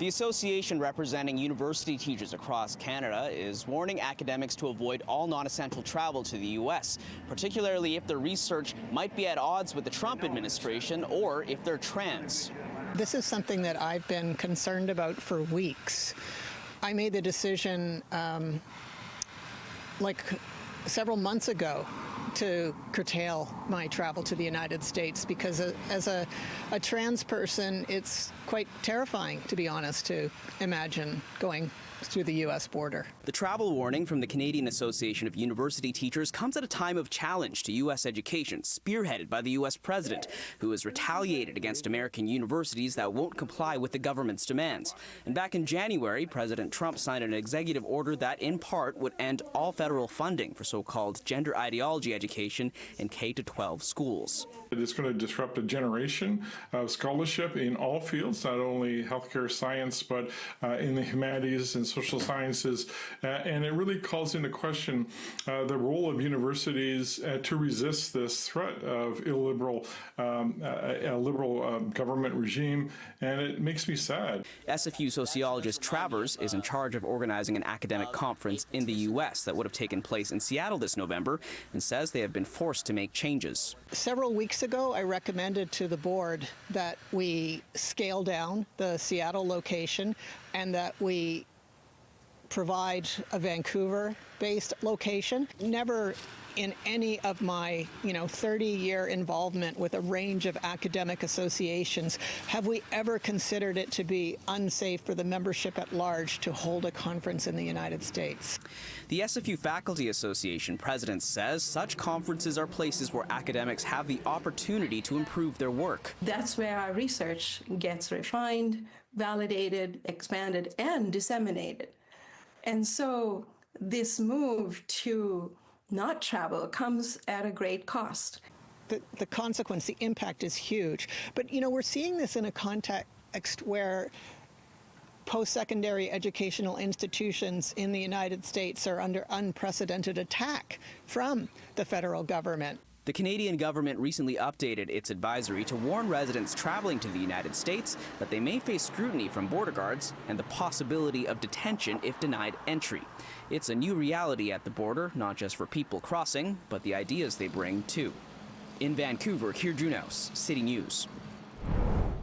The association representing university teachers across Canada is warning academics to avoid all non-essential travel to the U.S., particularly if their research might be at odds with the Trump administration or if they're trans. This is something that I've been concerned about for weeks. I made the decision several months ago to curtail my travel to the United States because as a trans person, it's quite terrifying, to be honest, to imagine going through the U.S. border. The travel warning from the Canadian Association of University Teachers comes at a time of challenge to U.S. education, spearheaded by the U.S. president, who has retaliated against American universities that won't comply with the government's demands. And back in January, President Trump signed an executive order that, in part, would end all federal funding for so-called gender ideology education in K-12 schools. It's going to disrupt a generation of scholarship in all fields, not only healthcare science, but in the humanities and social sciences, and it really calls into question the role of universities to resist this threat of a liberal government regime, and it makes me sad. SFU sociologist Travers is in charge of organizing an academic conference in the U.S. that would have taken place in Seattle this November, and says they have been forced to make changes. Several weeks ago, I recommended to the board that we scale down the Seattle location and that we provide a Vancouver-based location. Never in any of my 30-year involvement with a range of academic associations have we ever considered it to be unsafe for the membership at large to hold a conference in the United States. The SFU Faculty Association president says such conferences are places where academics have the opportunity to improve their work. That's where our research gets refined, validated, expanded, and disseminated. And so this move to not travel comes at a great cost. The consequence, the impact is huge. But, we're seeing this in a context where post-secondary educational institutions in the United States are under unprecedented attack from the federal government. The Canadian government recently updated its advisory to warn residents traveling to the United States that they may face scrutiny from border guards and the possibility of detention if denied entry. It's a new reality at the border, not just for people crossing, but the ideas they bring too. In Vancouver, Kier Junos, City News.